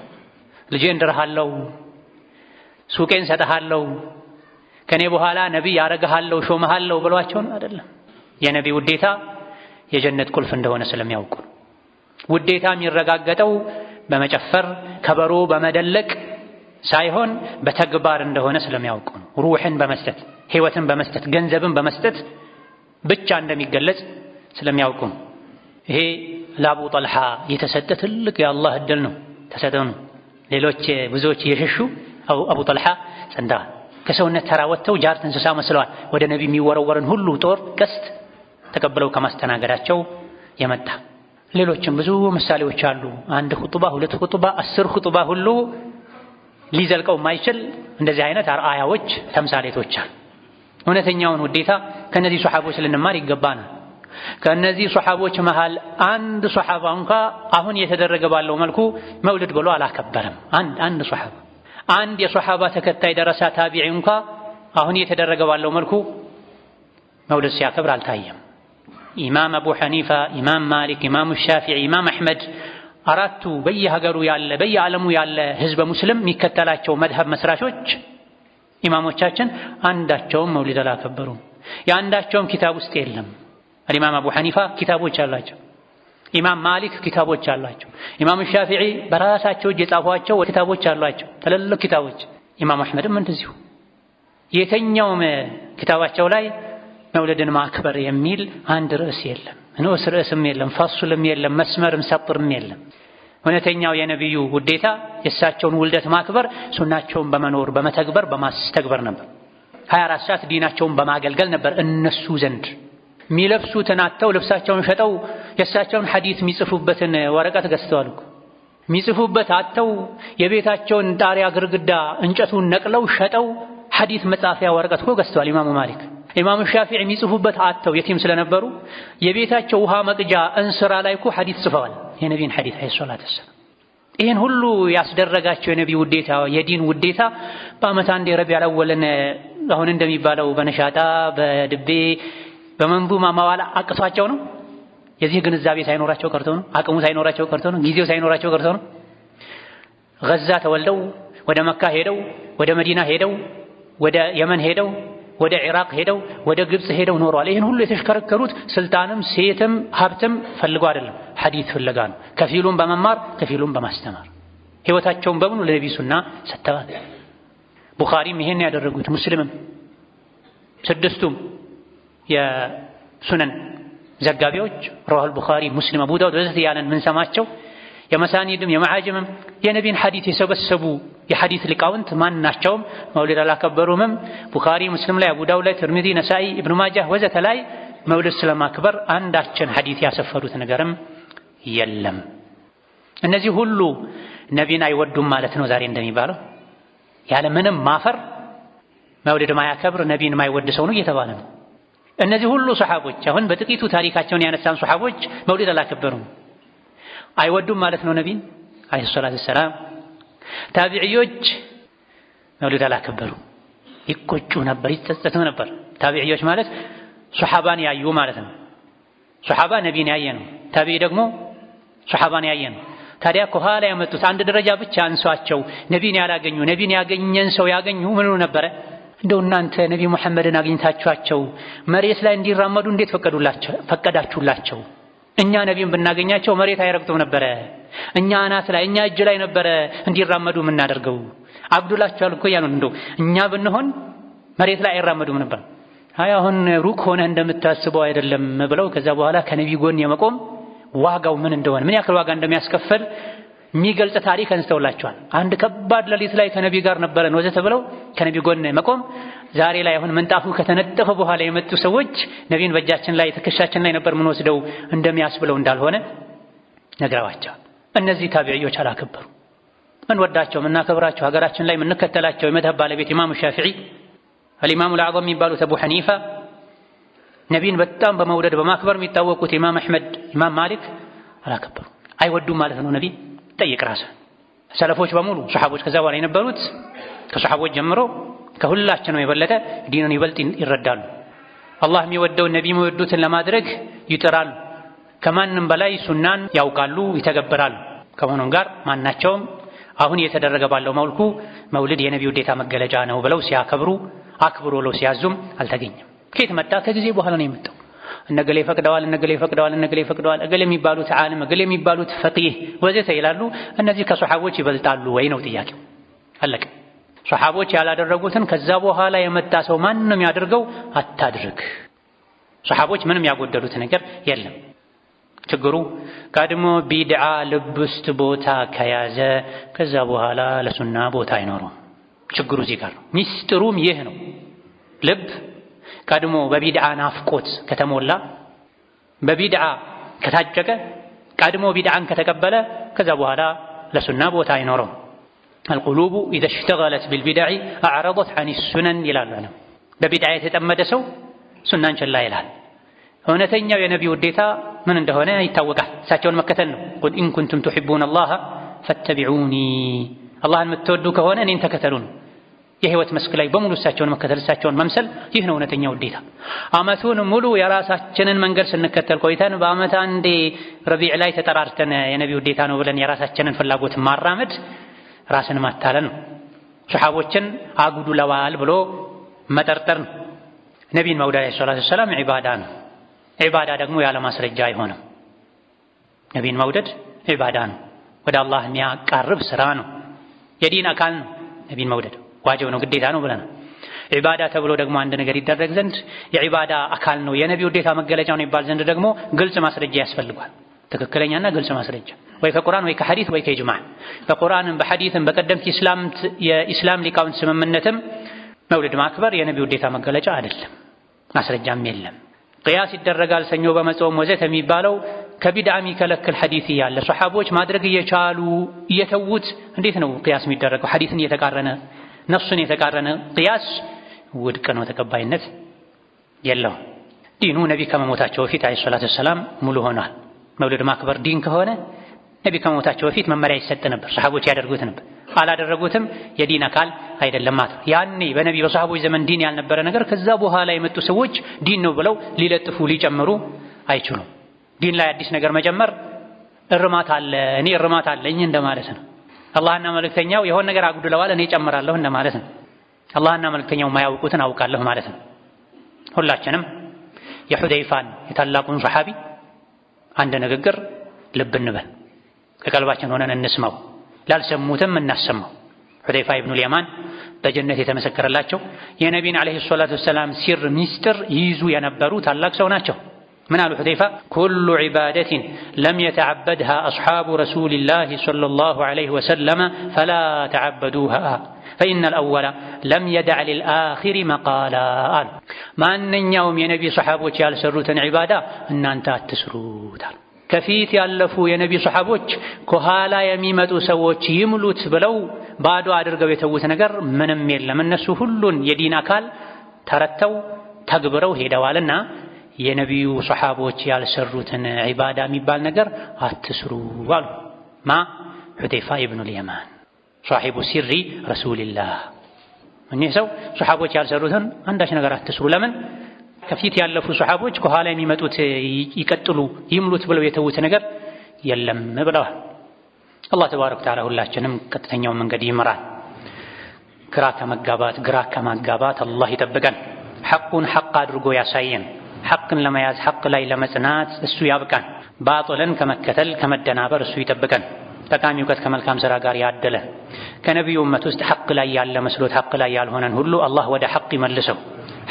ልጄን እንድርሃለሁ፣ ሱቄን ሰጥሃለሁ፣ ከኔ በኋላ ነቢይ ያረጋሃለሁ፣ ሾመሃለሁ ብሏቸው አይደለም። የነቢይ ውዴታ የጀነት ቁልፍ እንደሆነ ስለሚያውቁ ውዴታ የሚረጋገጠው በመጨፈር ከበሮ በመደለቅ ሳይሆን በተግባር እንደሆነ ስለሚያውቁ ሩህን በመስጠት ህይወትን በመስጠት ገንዘብን በመስጠት ብቻ እንደሚገለጽ ስለሚያውቁ ይሄ ለአቡ ጠልሃ የተሰጠ ትልቅ የአላህ እድል ነው። ተሰጠው ሌሎች ብዙዎች እየሸሹ አቡ ጠልሃ ጸንታ ከሰውነት ተራ ወጥተው ጃርት እንስሳ መስለዋል። ወደ ነቢይ የሚወረወርን ሁሉ ጦር ቀስት ተቀብለው ከማስተናገዳቸው የመጣ ሌሎችም ብዙ ምሳሌዎች አሉ። አንድ ኹጥባ፣ ሁለት ኹጥባ፣ 10 ኹጥባ ሁሉ ሊዘልቀው የማይችል እንደዚህ አይነት አርአያዎች ተምሳሌቶች አሉ። እውነተኛውን ውዴታ ከነዚህ ሱሐቦች ልንማር ይገባናል። ከነዚህ ሱሐቦች መሃል አንድ ሱሐባ እንኳን አሁን እየተደረገ ባለው መልኩ መውሊድ ብሎ አላከበረም። አንድ ሱሐባ አንድ የሱሐባ ተከታይ ደረሳ ታቢዒ እንኳን አሁን እየተደረገ ባለው መልኩ መውሊድ ሲያከብር አልታየም። ኢማም አቡ ሐኒፋ፣ ኢማም ማሊክ፣ ኢማም ሻፊዒ፣ ኢማም አሕመድ አራቱ በየሀገሩ ያለ በየዓለሙ ያለ ህዝበ ሙስሊም የሚከተላቸው መድሀብ መስራቾች ኢማሞቻችን አንዳቸውም መውሊድ አላከበሩም። የአንዳቸውም ኪታብ ውስጥ የለም። ኢማም አቡ ሐኒፋ ኪታቦች አላቸው። ኢማም ማሊክ ኪታቦች አላቸው። ኢማም ሻፊዒ በራሳቸው እጅ የጻፏቸው ኪታቦች አሏቸው፣ ትልልቅ ኪታቦች። ኢማም አሕመድም እንደዚሁ የተኛውም ኪታባቸው ላይ መውሊድን ማክበር የሚል አንድ ርዕስ የለም፣ ንዑስ ርዕስም የለም፣ ፈሱልም የለም፣ መስመርም ሰጥርም የለም። እውነተኛው የነቢዩ ውዴታ የእሳቸውን ውልደት ማክበር ሱናቸውን በመኖር በመተግበር በማስተግበር ነበር። 24 ሰዓት ዲናቸውን በማገልገል ነበር። እነሱ ዘንድ የሚለብሱትን አጥተው ልብሳቸውን ሸጠው የእሳቸውን ሐዲስ የሚጽፉበትን ወረቀት ገዝተዋል እኮ። የሚጽፉበት አጥተው የቤታቸውን ጣሪያ ግርግዳ እንጨቱን ነቅለው ሸጠው ሐዲስ መጻፊያ ወረቀት እኮ ገዝተዋል ኢማሙ ማሊክ። ኢማሙ ሻፊዒ የሚጽፉበት አጥተው የቲም ስለነበሩ የቤታቸው ውሃ መቅጃ እንስራ ላይ እኮ ሐዲስ ጽፈዋል፣ የነቢይን ሐዲስ አይሶላት ሰለም። ይህን ሁሉ ያስደረጋቸው የነቢይ ውዴታ የዲን ውዴታ በዓመት አንድ የረቢዑል አወልን አሁን እንደሚባለው በነሻጣ በድቤ በመንዙማ ማዋል አቅቷቸው ነው። የዚህ ግንዛቤ ሳይኖራቸው ቀርቶ ነው። አቅሙ ሳይኖራቸው ቀርቶ ነው። ጊዜው ሳይኖራቸው ቀርቶ ነው። ገዛ ተወልደው ወደ መካ ሄደው ወደ መዲና ሄደው ወደ የመን ሄደው ወደ ኢራቅ ሄደው ወደ ግብጽ ሄደው ኖረዋል። ይህን ሁሉ የተሽከረከሩት ስልጣንም ሴትም ሀብትም ፈልገው አይደለም፣ ሐዲስ ፍለጋ ነው። ከፊሉም በመማር ከፊሉም በማስተማር ህይወታቸውን በሙሉ ለነብዩ ሱና ሰጥተዋል። ቡኻሪም ይሄን ያደረጉት፣ ሙስሊምም፣ ስድስቱም የሱነን ዘጋቢዎች ረዋህ ቡኻሪ፣ ሙስሊም፣ አቡ ዳውድ ወዘተ ያለን ምን ሰማቸው የመሳኒድም የመዓጅምም የነቢይን ሐዲስ የሰበሰቡ የሐዲስ ሊቃውንት ማናቸውም መውሊድ አላከበሩም። ቡኻሪ፣ ሙስሊም ላይ፣ አቡ ዳውድ ላይ፣ ትርሚዚ፣ ነሳኢ፣ ኢብኑ ማጃህ ወዘተ ላይ መውሊድ ስለማክበር አንዳችን ሐዲስ ያሰፈሩት ነገርም የለም። እነዚህ ሁሉ ነቢይን አይወዱም ማለት ነው ዛሬ እንደሚባለው። ያለ ምንም ማፈር መውሊድ ማያከብር ነቢይን ማይወድ ሰው ነው እየተባለ ነው። እነዚህ ሁሉ ሱሐቦች አሁን በጥቂቱ ታሪካቸውን ያነሳን ሱሐቦች መውሊድ አላከበሩም። አይወዱም ማለት ነው ነቢይን አለይሂ ሰላቱ ሰላም። ታቢዒዎች መውሊድ አላከበሩ፣ ይቆጩ ነበር፣ ይጸጸቱ ነበር። ታቢዒዎች ማለት ሱሐባን ያዩ ማለት ነው። ሱሐባ ነቢይን ያየ ነው፣ ታቢዒ ደግሞ ሱሐባን ያየ ነው። ታዲያ ከኋላ ያመጡት አንድ ደረጃ ብቻ አንሷቸው ነቢይን ያላገኙ ነቢይን ያገኘን ሰው ያገኙ ምን ነበረ? እንደው እናንተ ነቢ መሐመድን አግኝታችኋቸው መሬት ላይ እንዲራመዱ እንዴት ፈቀዳችሁላቸው? እኛ ነቢን ብናገኛቸው መሬት አይረግጡም ነበረ። እኛ አናት ላይ እኛ እጅ ላይ ነበረ እንዲራመዱ የምናደርገው። አብዱላችኋል እኮ ያሉን እንደው እኛ ብንሆን መሬት ላይ አይራመዱም ነበር። አይ አሁን ሩቅ ሆነ እንደምታስበው አይደለም ብለው ከዛ በኋላ ከነቢ ጎን የመቆም ዋጋው ምን እንደሆነ ምን ያክል ዋጋ እንደሚያስከፍል የሚገልጽ ታሪክ አንስተውላቸዋል። አንድ ከባድ ሌሊት ላይ ከነቢ ጋር ነበረን ወዘተ ብለው ከነቢ ጎን መቆም ዛሬ ላይ አሁን ምንጣፉ ከተነጠፈ በኋላ የመጡ ሰዎች ነቢን በእጃችን ላይ ትከሻችን ላይ ነበር ምን ወስደው እንደሚያስብለው እንዳልሆነ ነግረዋቸዋል። እነዚህ ታቢዒዎች አላከበሩ። ምን ወዳቸው ምናከብራቸው ሀገራችን ላይ ምንከተላቸው የመዝሀብ ባለቤት ኢማሙ ሻፊዒ፣ አልኢማሙ አልአዕዘም የሚባሉት አቡ ሐኒፋ፣ ነቢን በጣም በመውደድ በማክበር የሚታወቁት ኢማም አሕመድ፣ ኢማም ማሊክ አላከበሩ። አይወዱም ማለት ነው ነቢ ጠይቅ ራስህ። ሰለፎች በሙሉ ሱሐቦች ከዛ በኋላ የነበሩት ከሱሐቦች ጀምሮ ከሁላችንም የበለጠ ዲኑን ይበልጥ ይረዳሉ። አላህ የሚወደውን ነቢ የሚወዱትን ለማድረግ ይጥራሉ። ከማንም በላይ ሱናን ያውቃሉ፣ ይተገብራሉ። ከሆነም ጋር ማናቸውም አሁን እየተደረገ ባለው መልኩ መውሊድ የነቢ ውዴታ መገለጫ ነው ብለው ሲያከብሩ አክብሮ ብለው ሲያዙም አልተገኘም። ከየት መጣ? ከጊዜ በኋላ ነው የመጣው። እነገሌ ፈቅደዋል፣ እነገሌ ፈቅደዋል፣ እነገሌ ፈቅደዋል፣ እገሌ የሚባሉት ዓሊም፣ እገሌ የሚባሉት ፈቂህ ወዘተ ይላሉ። እነዚህ ከሱሐቦች ይበልጣሉ ወይ ነው ጥያቄው። አለቀ። ሱሐቦች ያላደረጉትን ከዛ በኋላ የመጣ ሰው ማንም ያድርገው አታድርግ። ሱሐቦች ምንም ያጎደሉት ነገር የለም። ችግሩ ቀድሞ ቢድዓ ልብ ውስጥ ቦታ ከያዘ ከዛ በኋላ ለሱና ቦታ አይኖረውም። ችግሩ እዚህ ጋር ነው። ሚስጥሩም ይህ ነው። ልብ ቀድሞ በቢድዓ ናፍቆት ከተሞላ በቢድዓ ከታጨቀ ቀድሞ ቢድዓን ከተቀበለ ከዛ በኋላ ለሱና ቦታ አይኖረውም። አልቁሉቡ ኢዘ እሽተገለት ቢልቢድዕ አዕረضት ዐን ሱነን ይላሉ። በቢድዓ የተጠመደ ሰው ሱናን ችላ ይላል። እውነተኛው የነቢ ውዴታ ምን እንደሆነ ይታወቃል። እሳቸውን መከተል ነው። ቁል ኢን ኩንቱም ቱሒቡነ አላህ ፈተቢዑኒ፣ አላህን የምትወዱ ከሆነ እኔን ተከተሉን። የህይወት መስክ ላይ በሙሉ እሳቸውን መከተል፣ እሳቸውን መምሰል፣ ይህ ነው እውነተኛ ውዴታ። አመቱን ሙሉ የራሳችንን መንገድ ስንከተል ቆይተን በአመት አንዴ ረቢዕ ላይ ተጠራርተን የነቢ ውዴታ ነው ብለን የራሳችንን ፍላጎት ማራመድ ራስን ማታለል ነው። ሱሐቦችን አጉድለዋል ብሎ መጠርጠር ነው። ነቢን መውደድ ዓለይሂ ሰላቱ ወሰላም ዒባዳ ነው። ዒባዳ ደግሞ ያለ ማስረጃ አይሆንም። ነቢን መውደድ ዒባዳ ነው። ወደ አላህ የሚያቃርብ ስራ ነው። የዲን አካል ነው። ነቢን መውደድ ዋጅብ ነው፣ ግዴታ ነው ብለናል። ዒባዳ ተብሎ ደግሞ አንድ ነገር ይደረግ ዘንድ የዒባዳ አካል ነው የነቢ ውዴታ መገለጫ ነው ይባል ዘንድ ደግሞ ግልጽ ማስረጃ ያስፈልጓል። ትክክለኛና ግልጽ ማስረጃ ወይ ከቁርአን ወይ ከሐዲስ ወይ ከኢጅማዕ። በቁርአንም በሐዲስም በቀደምት የኢስላም ሊቃውንት ስምምነትም መውሊድ ማክበር የነቢ ውዴታ መገለጫ አይደለም፣ ማስረጃም የለም። ቅያስ ይደረጋል ሰኞ በመጾም ወዘተ የሚባለው ከቢድዓ የሚከለክል ሐዲስ እያለ ሱሐቦች ማድረግ እየቻሉ እየተዉት እንዴት ነው ቅያስ የሚደረገው? ሐዲስን እየተቃረነ ነፍሱን የተቃረነ ቅያስ ውድቅ ነው፣ ተቀባይነት የለውም። ዲኑ ነቢ ከመሞታቸው በፊት ዓለይሂ ሰላቱ ወሰላም ሙሉ ሆኗል። መውሊድ ማክበር ዲን ከሆነ ነቢ ከመሞታቸው በፊት መመሪያ ይሰጥ ነበር፣ ሱሐቦች ያደርጉት ነበር። አላደረጉትም፣ የዲን አካል አይደለም ማለት ነው። ያኔ በነቢ በሱሐቦች ዘመን ዲን ያልነበረ ነገር ከዛ በኋላ የመጡ ሰዎች ዲን ነው ብለው ሊለጥፉ ሊጨምሩ አይችሉም። ዲን ላይ አዲስ ነገር መጨመር እርማት አለ፣ እኔ እርማት አለኝ እንደማለት ነው። አላህና መልእክተኛው የሆነ ነገር አጉድለዋል እኔ ጨምራለሁ እንደማለት ነው። አላህና መልእክተኛው የማያውቁትን አውቃለሁ ማለት ነው። ሁላችንም የሑደይፋን የታላቁን ሱሐቢ አንድ ንግግር ልብ እንበል፣ ከቀልባችን ሆነን እንስማው፣ ላልሰሙትም እናሰማው። ሑደይፋ ኢብኑል የማን በጀነት የተመሰከረላቸው የነቢን ዓለይሂ ሰላቱ ወሰላም ሲር ሚስጥር ይይዙ የነበሩ ታላቅ ሰው ናቸው። ምን አሉ ሑደይፋ? ኩሉ ዒባደትን ለም የተዓበድሃ አስሓቡ ረሱሊላሂ ሰለላሁ ዐለይሂ ወሰለም ፈላ ተዓበዱሃ ፈኢነል አወለ ለም የደዕ ሊልአኺሪ መቃላ አሉ። ማንኛውም የነቢ ሰሓቦች ያልሰሩትን ዒባዳ እናንተ አትስሩት አሉ። ከፊት ያለፉ የነቢ ሰሓቦች ከኋላ የሚመጡ ሰዎች ይምሉት ብለው ባዶ አድርገው የተዉት ነገር ምንም የለም። እነሱ ሁሉን የዲን አካል ተረተው ተግብረው ሄደዋልና የነቢዩ ሰሓቦች ያልሰሩትን ዒባዳ የሚባል ነገር አትስሩ አሉ። ማ ሑደይፋ ኢብኑል የማን ሷሒቡ ሲሪ ረሱልላህ። እኚህ ሰው ሰሓቦች ያልሰሩትን አንዳች ነገር አትስሩ። ለምን? ከፊት ያለፉ ሰሓቦች ከኋላ የሚመጡት ይቀጥሉ ይምሉት ብለው የተዉት ነገር የለም ብለዋል። አላህ ተባረከ ወተዓላ ሁላችንም ቀጥተኛውን መንገድ ይምራል። ግራ ከማጋባት አላህ ይጠብቀን። ሐቁን ሐቅ አድርጎ ያሳየን። ሐቅን ለመያዝ ሐቅ ላይ ለመጽናት እሱ ያብቃን። ባጥልን ከመከተል ከመደናበር እሱ ይጠብቀን። ጠቃሚ እውቀት ከመልካም ሥራ ጋር ያደለ ከነቢዩ ኡመት ውስጥ ሐቅ ላይ ያለ መስሎት ሐቅ ላይ ያልሆነን ሁሉ አላህ ወደ ሐቅ ይመልሰው።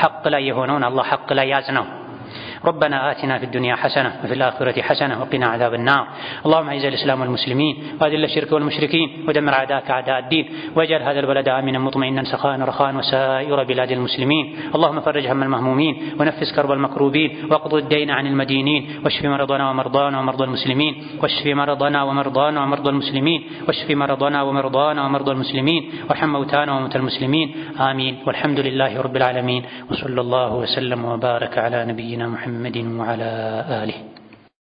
ሐቅ ላይ የሆነውን አላህ ሐቅ ላይ ያጽናው። ربنا آتنا في الدنيا حسنة وفي الآخرة حسنة وقنا عذاب النار. اللهم أعز الإسلام والمسلمين وأذل الشرك والمشركين ودمر أعداءك أعداء الدين واجعل هذا البلد آمنا مطمئنا سخاء رخاء وسائر بلاد المسلمين. اللهم فرج هم المهمومين ونفس كرب المكروبين واقض الدين عن المدينين واشف مرضنا ومرضانا ومرضى المسلمين واشف مرضنا ومرضانا ومرضى المسلمين واشف مرضنا ومرضانا ومرضى المسلمين وارحم موتانا وموتى المسلمين آمين. والحمد لله رب العالمين وصلى الله وسلم وبارك على نبينا محمد وعلى آله.